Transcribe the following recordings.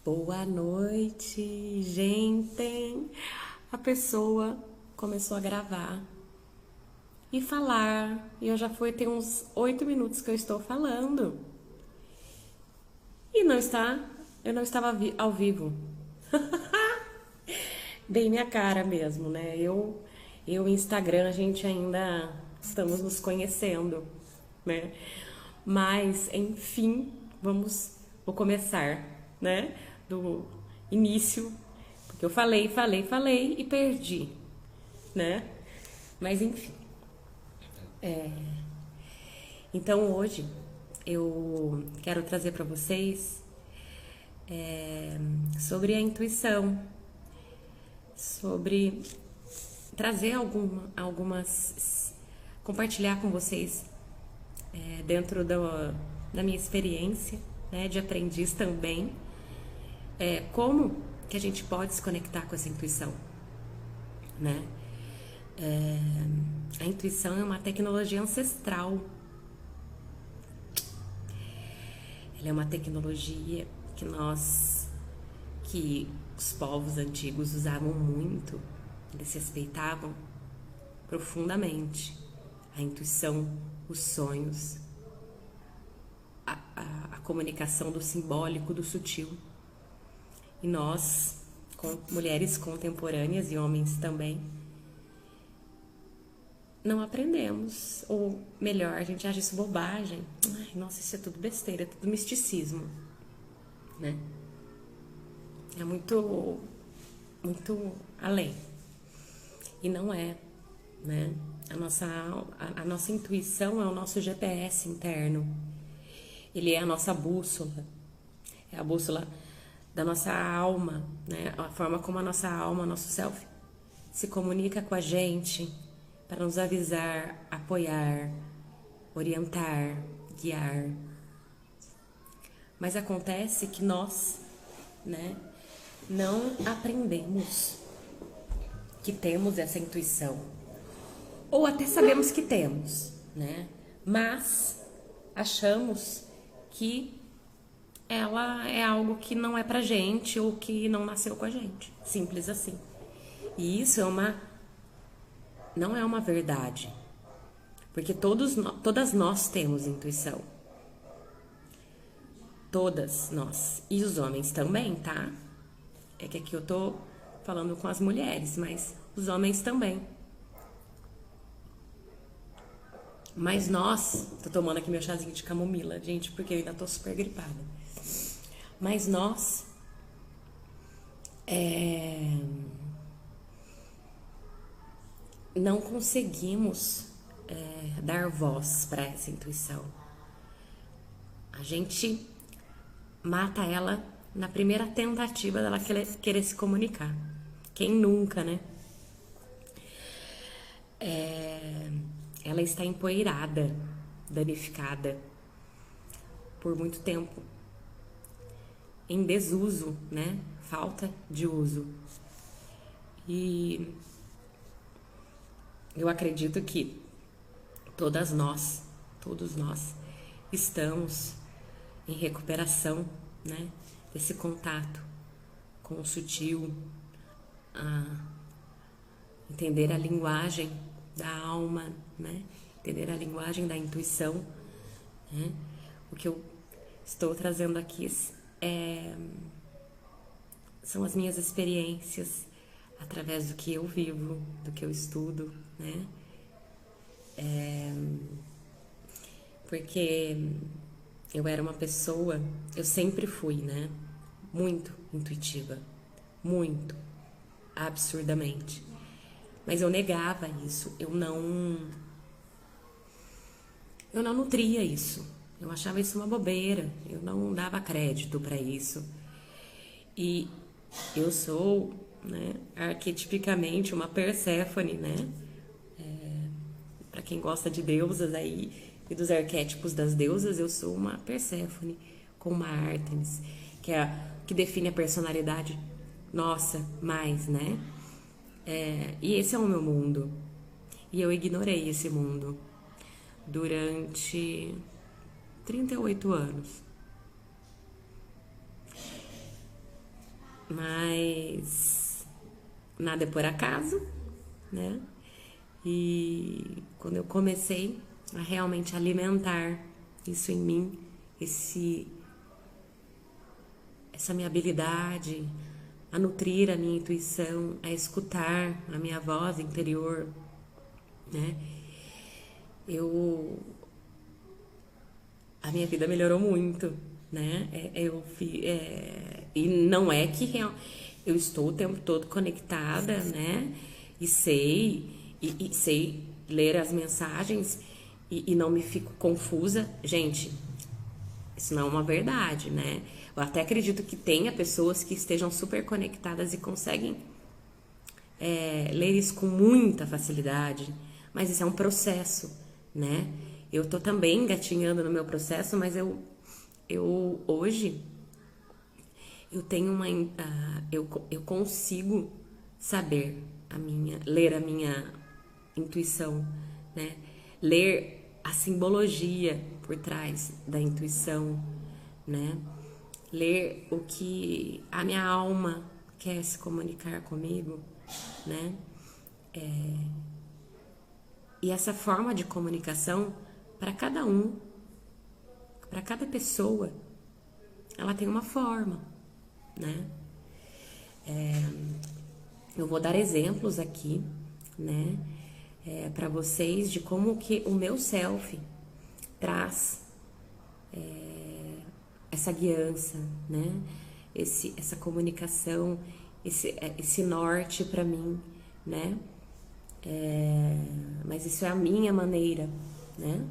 Boa noite, gente. A pessoa começou a gravar e falar. E eu já tem uns 8 minutos que eu estou falando. E eu não estava ao vivo. Bem minha cara mesmo, né? E o Instagram, a gente ainda estamos nos conhecendo, né? Mas, enfim, vou começar, né? Do início, porque eu falei e perdi, né? Mas, enfim. Então, hoje, eu quero trazer para vocês sobre a intuição, sobre trazer compartilhar com vocês dentro da minha experiência, né, de aprendiz também, como que a gente pode se conectar com essa intuição, né? A intuição é uma tecnologia ancestral. Ela é uma tecnologia que os povos antigos usavam muito, eles respeitavam profundamente a intuição, os sonhos, a comunicação do simbólico, do sutil. E nós, mulheres contemporâneas e homens também, não aprendemos, ou melhor, a gente acha isso bobagem. Ai, nossa, isso é tudo besteira, é tudo misticismo, né? É muito além. E não é, né? A nossa intuição é o nosso GPS interno. Ele é a nossa bússola. É a bússola da nossa alma, né? A forma como a nossa alma, nosso self, se comunica com a gente para nos avisar, apoiar, orientar, guiar. Mas acontece que nós, né, não aprendemos que temos essa intuição. Ou até sabemos que temos, né? Mas achamos que ela é algo que não é pra gente ou que não nasceu com a gente. Simples assim. E isso não é uma verdade. Porque todas nós temos intuição. Todas nós. E os homens também, tá? É que aqui eu tô falando com as mulheres, mas os homens também. Mas nós... Tô tomando aqui meu chazinho de camomila, gente, porque eu ainda tô super gripada. Mas nós... não conseguimos dar voz para essa intuição. A gente mata ela na primeira tentativa dela querer se comunicar. Quem nunca, né? Ela está empoeirada, danificada por muito tempo, em desuso, né? Falta de uso. E eu acredito que todos nós estamos em recuperação, né? Desse contato com o sutil, entender a linguagem da alma, né? Entender a linguagem da intuição, né? O que eu estou trazendo aqui são as minhas experiências através do que eu vivo, do que eu estudo, né? Porque eu era uma pessoa, eu sempre fui, né? Muito intuitiva, muito, absurdamente. Mas eu negava isso, eu não nutria isso. Eu achava isso uma bobeira, eu não dava crédito para isso. E eu sou, né, arquetipicamente uma Perséfone, né? Para quem gosta de deusas aí e dos arquétipos das deusas, eu sou uma Perséfone com uma Ártemis, que define a personalidade nossa mais, né? E esse é o meu mundo. E eu ignorei esse mundo durante 38 anos. Mas nada é por acaso, né? E quando eu comecei a realmente alimentar isso em mim, essa minha habilidade a nutrir a minha intuição, a escutar a minha voz interior, né? A minha vida melhorou muito, né? E não é que eu estou o tempo todo conectada, né? E sei ler as mensagens e não me fico confusa. Gente, isso não é uma verdade, né? Eu até acredito que tenha pessoas que estejam super conectadas e conseguem ler isso com muita facilidade, mas isso é um processo, né? Eu tô também engatinhando no meu processo, mas eu hoje eu tenho eu consigo saber ler a minha intuição, né? Ler a simbologia por trás da intuição, né? Ler o que a minha alma quer se comunicar comigo, né? E essa forma de comunicação, para cada um, para cada pessoa, ela tem uma forma, né? Eu vou dar exemplos aqui, né? Para vocês de como que o meu self traz essa guiança, né? Essa comunicação, esse norte para mim, né? Mas isso é a minha maneira, né?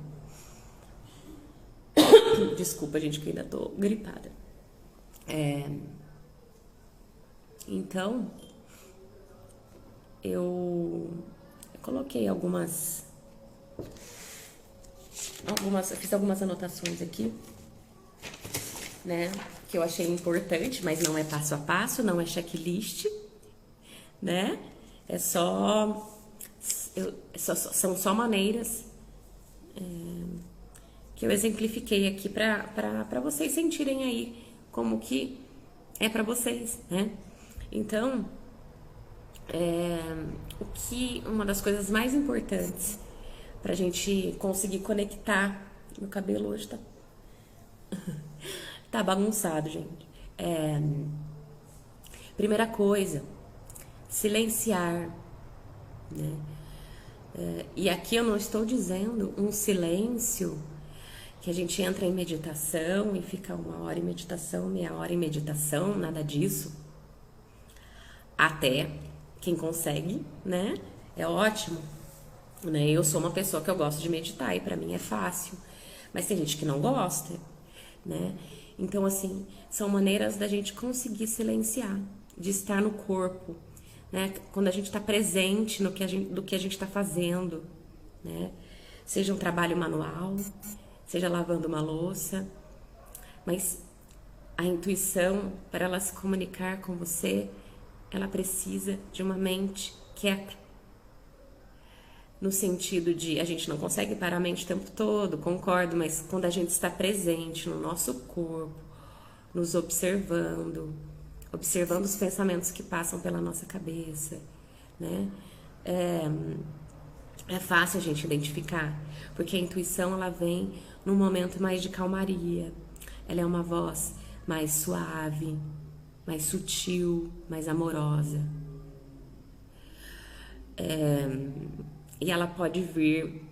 Desculpa, gente, que eu ainda tô gripada. Então, eu coloquei eu fiz algumas anotações aqui, né? Que eu achei importante, mas não é passo a passo, não é checklist, né? É são só maneiras que eu exemplifiquei aqui para vocês sentirem aí como que é para vocês, né? Então, uma das coisas mais importantes pra gente conseguir conectar, meu cabelo hoje tá bagunçado, gente. Primeira coisa, silenciar, né? E aqui eu não estou dizendo um silêncio que a gente entra em meditação e fica 1 hora em meditação, meia hora em meditação, nada disso. Até quem consegue, né? É ótimo, né? Eu sou uma pessoa que eu gosto de meditar e pra mim é fácil, mas tem gente que não gosta, né? Então, assim, são maneiras da gente conseguir silenciar, de estar no corpo, né? Quando a gente tá presente do que a gente tá fazendo, né? Seja um trabalho manual, seja lavando uma louça, mas a intuição, para ela se comunicar com você, ela precisa de uma mente quieta. No sentido de, a gente não consegue parar a mente o tempo todo, concordo, mas quando a gente está presente no nosso corpo, nos observando os pensamentos que passam pela nossa cabeça, né? É fácil a gente identificar, porque a intuição, ela vem num momento mais de calmaria. Ela é uma voz mais suave, mais sutil, mais amorosa. E ela pode vir,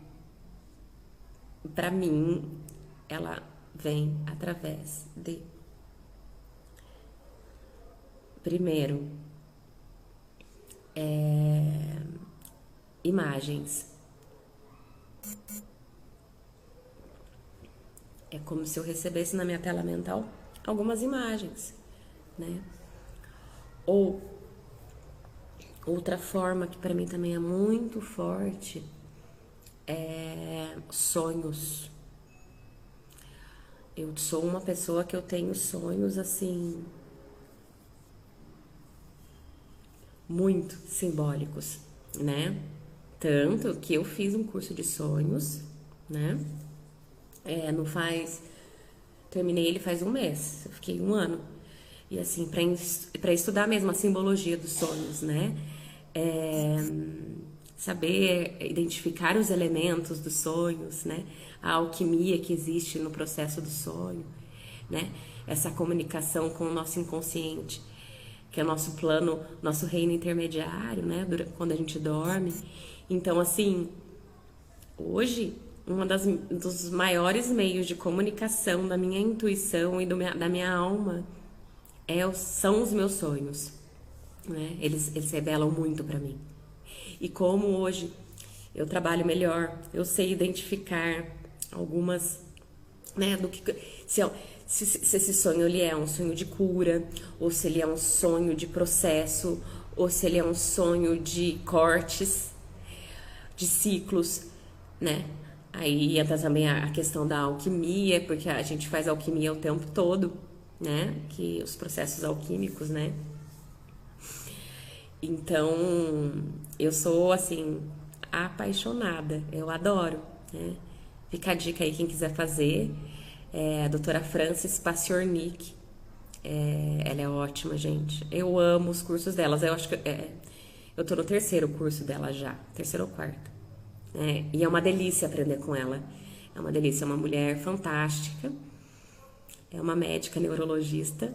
pra mim, ela vem através de, primeiro, imagens. É como se eu recebesse na minha tela mental algumas imagens, né? Ou outra forma que para mim também é muito forte é sonhos. Eu sou uma pessoa que eu tenho sonhos assim muito simbólicos, né? Tanto que eu fiz um curso de sonhos, né? Terminei ele faz 1 mês, eu fiquei 1 ano. E assim, para estudar mesmo a simbologia dos sonhos, né? Saber identificar os elementos dos sonhos, né? A alquimia que existe no processo do sonho, né? Essa comunicação com o nosso inconsciente, que é o nosso plano, nosso reino intermediário, né? Quando a gente dorme. Então, assim, hoje, dos maiores meios de comunicação da minha intuição e da minha alma são os meus sonhos, né? Eles revelam muito para mim. E como hoje eu trabalho melhor, eu sei identificar algumas, né, do que se esse sonho ele é um sonho de cura, ou se ele é um sonho de processo, ou se ele é um sonho de cortes, de ciclos, né? Aí entra também a questão da alquimia, porque a gente faz alquimia o tempo todo, né? Que os processos alquímicos, né? Então, eu sou, assim, apaixonada. Eu adoro, né? Fica a dica aí, quem quiser fazer. A doutora Frances Paciornik. Ela é ótima, gente. Eu amo os cursos delas. Eu acho que eu tô no terceiro curso dela já. Terceiro ou quarto. E é uma delícia aprender com ela. É uma delícia. É uma mulher fantástica. É uma médica neurologista,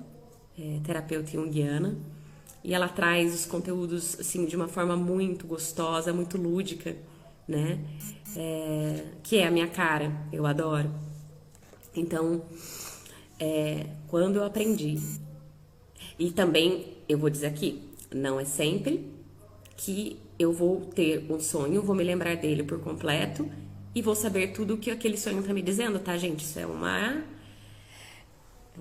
terapeuta junguiana. E ela traz os conteúdos, assim, de uma forma muito gostosa, muito lúdica, né? Que é a minha cara, eu adoro. Então, quando eu aprendi, e também, eu vou dizer aqui, não é sempre que eu vou ter um sonho, vou me lembrar dele por completo e vou saber tudo o que aquele sonho tá me dizendo, tá, gente? Isso é uma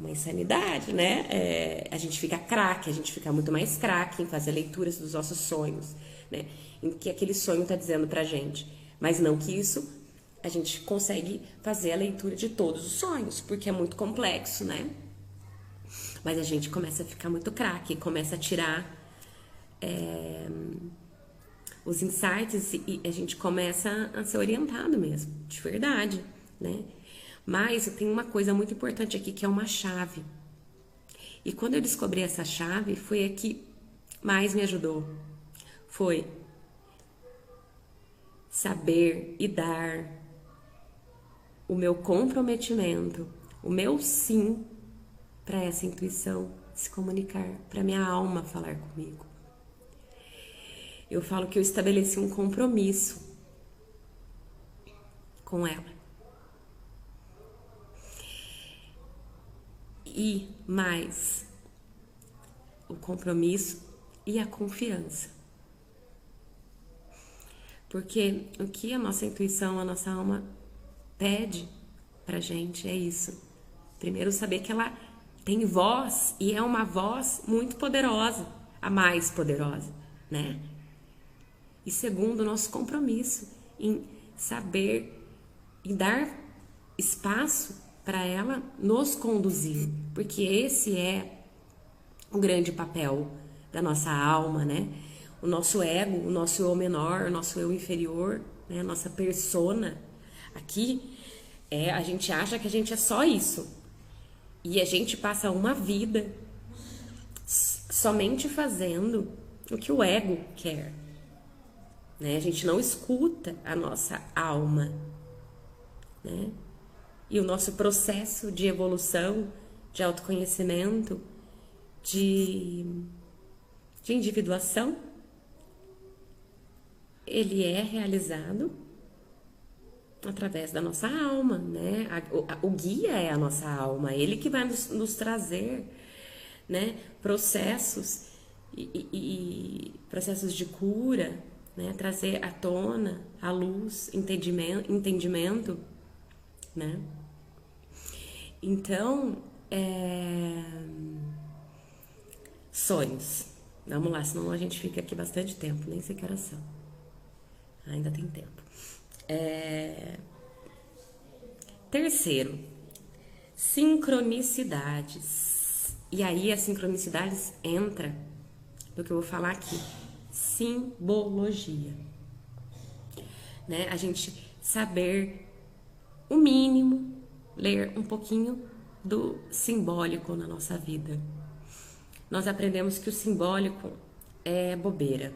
insanidade, né? A gente fica craque, a gente fica muito mais craque em fazer leituras dos nossos sonhos, né? Em que aquele sonho tá dizendo pra gente. Mas não que isso a gente consegue fazer a leitura de todos os sonhos, porque é muito complexo, né? Mas a gente começa a ficar muito craque, começa a tirar os insights e a gente começa a ser orientado mesmo, de verdade, né? Mas tem uma coisa muito importante aqui, que é uma chave. E quando eu descobri essa chave, foi a que mais me ajudou. Foi saber e dar o meu comprometimento, o meu sim para essa intuição se comunicar, para minha alma falar comigo. Eu falo que eu estabeleci um compromisso com ela. E mais o compromisso e a confiança. Porque o que a nossa intuição, a nossa alma pede pra gente é isso. Primeiro, saber que ela tem voz e é uma voz muito poderosa, a mais poderosa, né? E segundo, o nosso compromisso em saber e dar espaço para ela nos conduzir, porque esse é o grande papel da nossa alma, né? O nosso ego, o nosso eu menor, o nosso eu inferior, né? A nossa persona. Aqui, a gente acha que a gente é só isso. E a gente passa uma vida somente fazendo o que o ego quer, né? A gente não escuta a nossa alma, né? E o nosso processo de evolução, de autoconhecimento, de individuação, ele é realizado através da nossa alma, né? O guia é a nossa alma, ele que vai nos trazer, né, processos e processos de cura, né? Trazer à tona, à luz, entendimento, né? Então, sonhos. Vamos lá, senão a gente fica aqui bastante tempo, nem sei que horas são. Ainda tem tempo. Terceiro, sincronicidades. E aí as sincronicidades entra no que eu vou falar aqui, simbologia, né? A gente saber o mínimo, ler um pouquinho do simbólico na nossa vida, nós aprendemos que o simbólico é bobeira.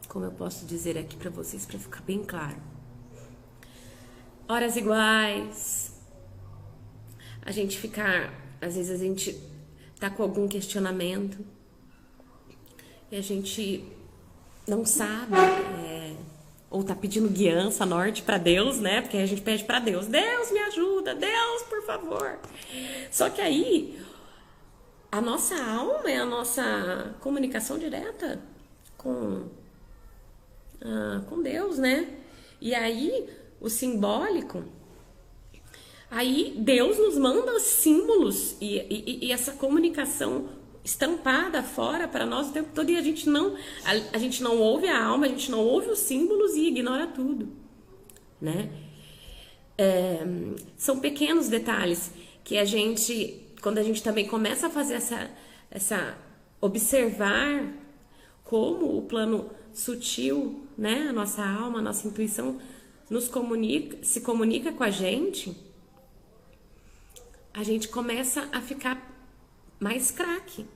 Como eu posso dizer aqui para vocês, para ficar bem claro. Horas iguais, a gente ficar, às vezes a gente tá com algum questionamento e a gente não sabe, ou tá pedindo guiança, norte para Deus, né? Porque a gente pede para Deus, Deus me ajuda, Deus, por favor. Só que aí a nossa alma é a nossa comunicação direta com Deus, né? E aí o simbólico, aí Deus nos manda os símbolos e essa comunicação estampada fora para nós o tempo todo, e a gente não ouve a alma, a gente não ouve os símbolos e ignora tudo, né? São pequenos detalhes que a gente, quando a gente também começa a fazer essa observar como o plano sutil, né, a nossa alma, a nossa intuição se comunica com a gente começa a ficar mais craque,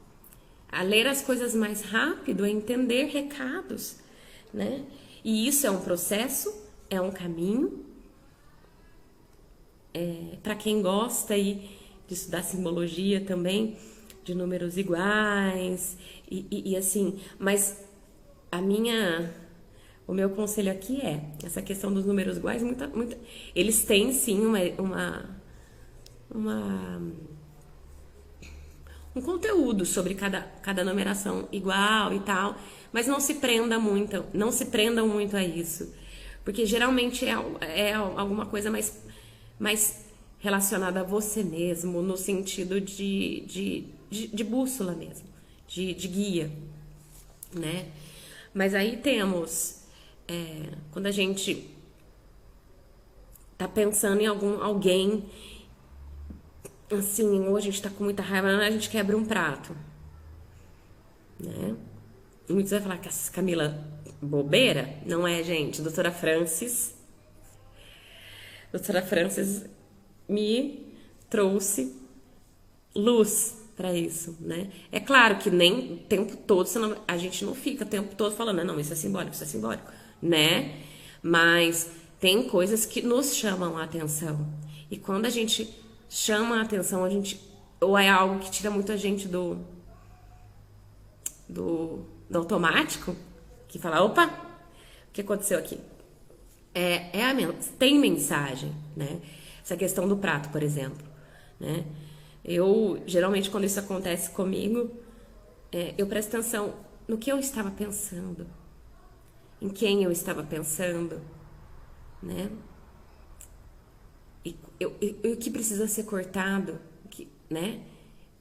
a ler as coisas mais rápido, a entender recados, né? E isso é um processo, é um caminho. Para quem gosta aí de estudar simbologia também, de números iguais e assim, mas o meu conselho aqui é essa questão dos números iguais, eles têm sim um conteúdo sobre cada numeração igual e tal, mas não se prendam muito a isso, porque geralmente é alguma coisa mais relacionada a você mesmo, no sentido de bússola mesmo, de guia, né? Mas aí temos, quando a gente tá pensando em alguém, assim, ou a gente tá com muita raiva, a gente quebra um prato, né? E muitos vão falar que essa Camila bobeira, não é, gente? Doutora Francis me trouxe luz para isso, né? É claro que nem o tempo todo, a gente não fica o tempo todo falando, não, isso é simbólico, né? Mas tem coisas que nos chamam a atenção. E quando a gente chama a atenção, ou é algo que tira muito a gente do automático, que fala, opa, o que aconteceu aqui? Tem mensagem, né? Essa questão do prato, por exemplo, né? Eu, geralmente, quando isso acontece comigo, eu presto atenção no que eu estava pensando, em quem eu estava pensando, né? E o que precisa ser cortado, né?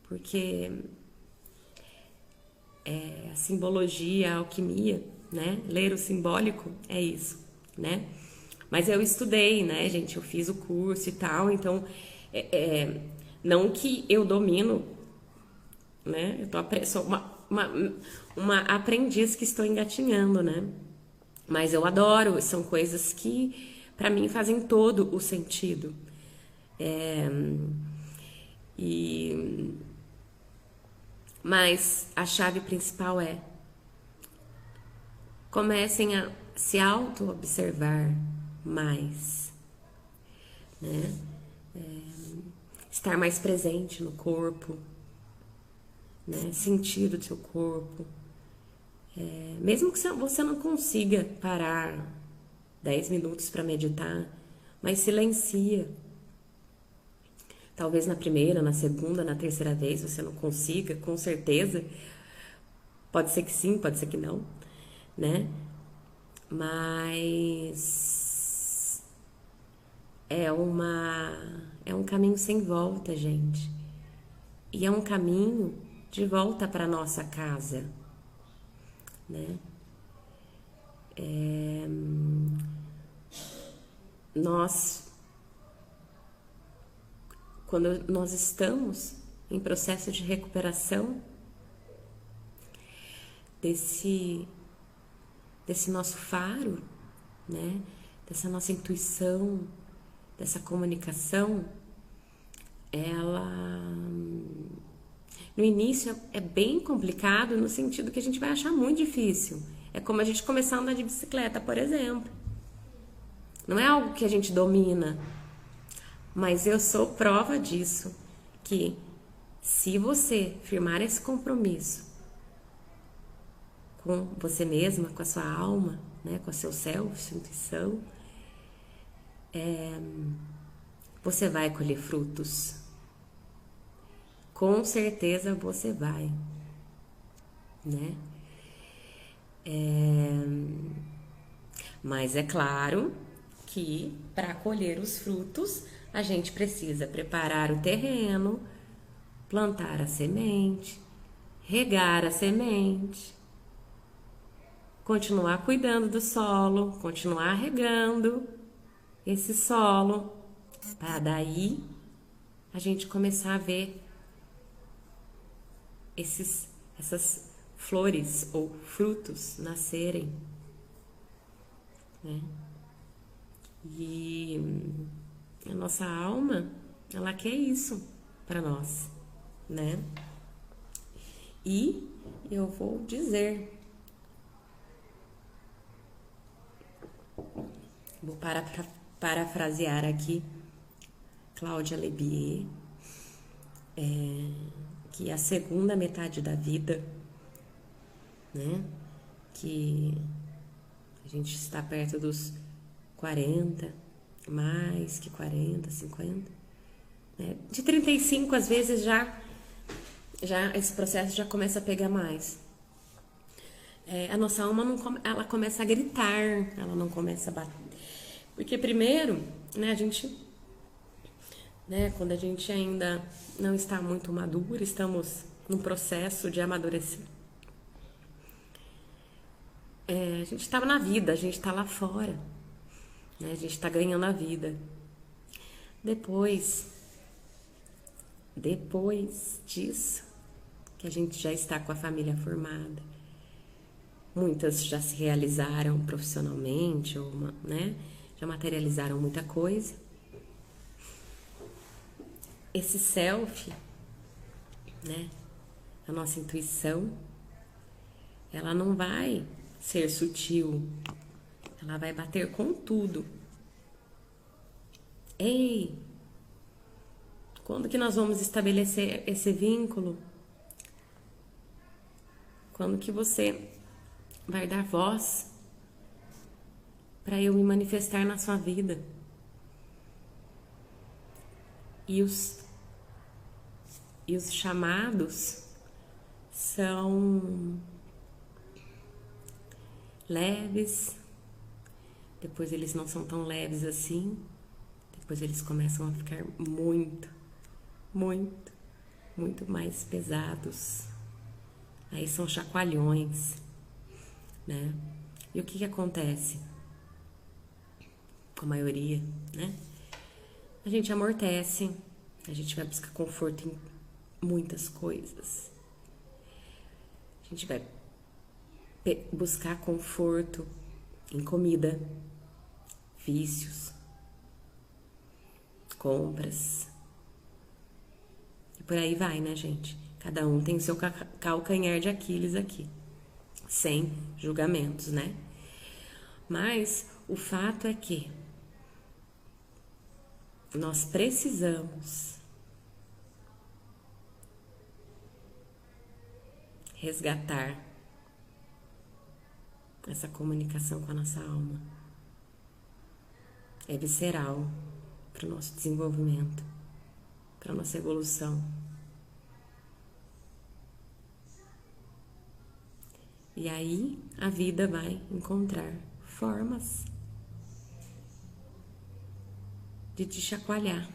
Porque a simbologia, a alquimia, né? Ler o simbólico é isso, né? Mas eu estudei, né, gente? Eu fiz o curso e tal, então não que eu domino, né? Sou uma aprendiz que estou engatinhando, né? Mas eu adoro, são coisas que para mim fazem todo o sentido. Mas a chave principal é: comecem a se auto-observar mais, né? Estar mais presente no corpo, né? Sentir o seu corpo. Mesmo que você não consiga parar 10 minutos para meditar, mas silencia. Talvez na primeira, na segunda, na terceira vez você não consiga, com certeza. Pode ser que sim, pode ser que não, né? Mas é um caminho sem volta, gente. E é um caminho de volta para nossa casa, né? Quando nós estamos em processo de recuperação desse nosso faro, né? dessa nossa intuição, dessa comunicação, ela no início é bem complicado no sentido que a gente vai achar muito difícil. É como a gente começar a andar de bicicleta, por exemplo. Não é algo que a gente domina, mas eu sou prova disso, que se você firmar esse compromisso com você mesma, com a sua alma, né, com o seu self, sua intuição, você vai colher frutos. Com certeza você vai, né? Mas é claro que para colher os frutos a gente precisa preparar o terreno, plantar a semente, regar a semente, continuar cuidando do solo, continuar regando esse solo, para daí a gente começar a ver essas flores ou frutos nascerem, né? E a nossa alma, ela quer isso para nós, né? E eu vou dizer, vou parafrasear aqui Cláudia Lebier, que a segunda metade da vida, né, que a gente está perto dos 40, mais que 40, 50, né, de 35 às vezes já esse processo já começa a pegar mais. A nossa alma ela começa a gritar, ela não começa a bater. Porque primeiro, né, a gente, né, quando a gente ainda não está muito madura, estamos num processo de amadurecer. A gente estava na vida, a gente está lá fora, né, a gente está ganhando a vida. Depois disso, que a gente já está com a família formada, muitas já se realizaram profissionalmente, ou, né, já materializaram muita coisa. Esse self, né, a nossa intuição, ela não vai ser sutil, ela vai bater com tudo. Ei, quando que nós vamos estabelecer esse vínculo? Quando que você vai dar voz para eu me manifestar na sua vida? E os chamados são leves, depois eles não são tão leves assim, depois eles começam a ficar muito, muito, muito mais pesados. Aí são chacoalhões, né? E o que acontece com a maioria, né? A gente amortece, a gente vai buscar conforto em muitas coisas. A gente vai buscar conforto em comida, vícios, compras. E por aí vai, né, gente? Cada um tem o seu calcanhar de Aquiles aqui, sem julgamentos, né? Mas o fato é que nós precisamos resgatar essa comunicação com a nossa alma. É visceral para o nosso desenvolvimento, para a nossa evolução. E aí a vida vai encontrar formas de te chacoalhar.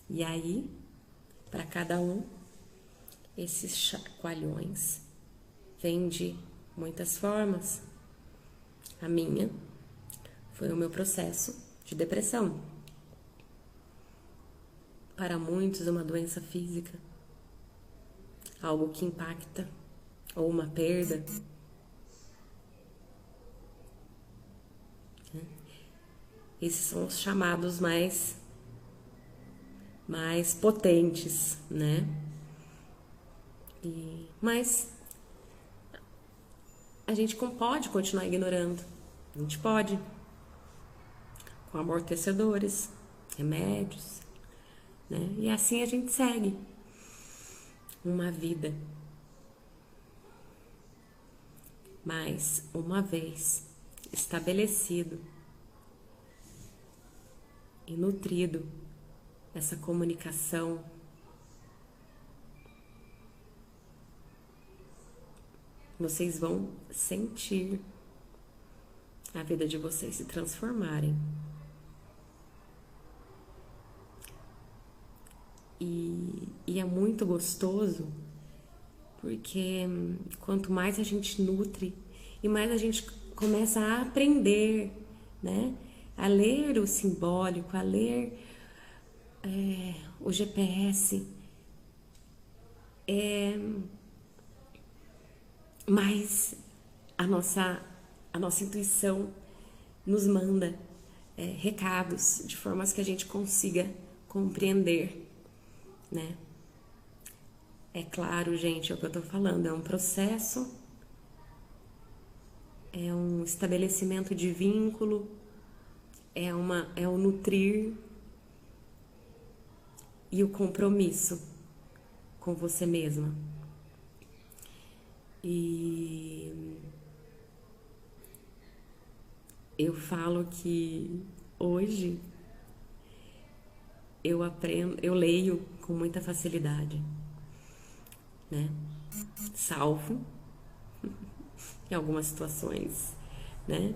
E aí, para cada um, esses chacoalhões vêm de muitas formas. A minha foi o meu processo de depressão. Para muitos, uma doença física, algo que impacta, ou uma perda. Esses são os chamados mais potentes, né? Mas a gente pode continuar ignorando. A gente pode, com amortecedores, remédios, né? E assim a gente segue uma vida. Mas, uma vez estabelecido e nutrido essa comunicação, vocês vão sentir a vida de vocês se transformarem. E é muito gostoso, porque quanto mais a gente nutre e mais a gente começa a aprender, né? A ler o simbólico, a ler o GPS, mas a nossa intuição nos manda recados de formas que a gente consiga compreender, né? É claro, gente, é o que eu tô falando, é um processo, é um estabelecimento de vínculo, é o nutrir e o compromisso com você mesma. E eu falo que hoje eu leio com muita facilidade, né? Salvo em algumas situações, né?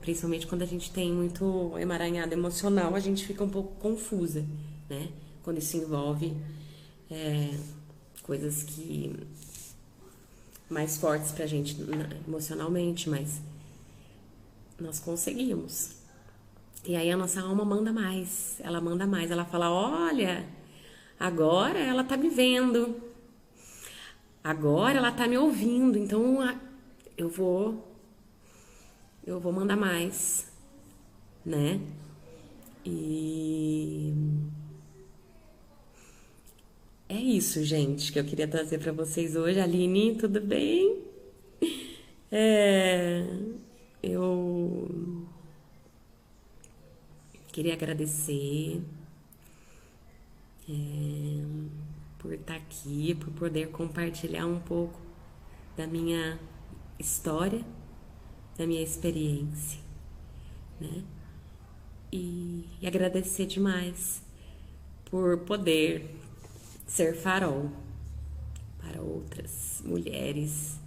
Principalmente quando a gente tem muito emaranhado emocional, a gente fica um pouco confusa, né? Quando isso envolve coisas que mais fortes pra gente emocionalmente, mas nós conseguimos. E aí a nossa alma manda mais, ela fala, olha, agora ela tá me vendo, agora ela tá me ouvindo, então eu vou mandar mais, né? E é isso, gente, que eu queria trazer pra vocês hoje. Aline, tudo bem? Eu queria agradecer por estar aqui, por poder compartilhar um pouco da minha história, da minha experiência, né? E agradecer demais por poder ser farol para outras mulheres,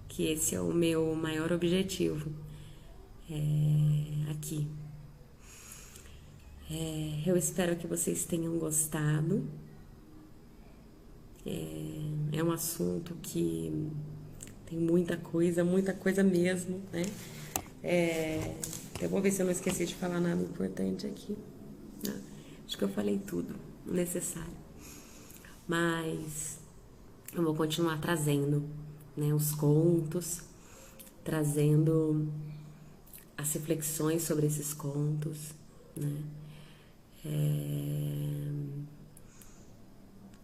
que esse é o meu maior objetivo aqui. Eu espero que vocês tenham gostado. É um assunto que tem muita coisa mesmo, né? Eu vou ver se eu não esqueci de falar nada importante aqui. Acho que eu falei tudo necessário. Mas eu vou continuar trazendo, né, os contos, trazendo as reflexões sobre esses contos, né?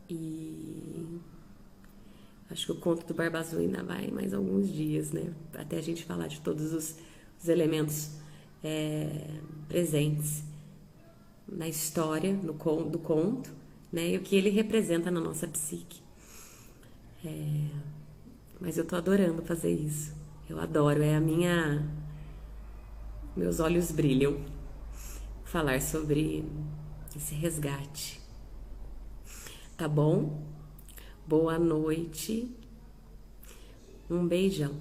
E acho que o conto do Barba Azul ainda vai mais alguns dias, né? Até a gente falar de todos os elementos presentes na história do conto, né? E o que ele representa na nossa psique. Mas eu tô adorando fazer isso. Eu adoro, meus olhos brilham falar sobre esse resgate. Tá bom? Boa noite. Um beijão.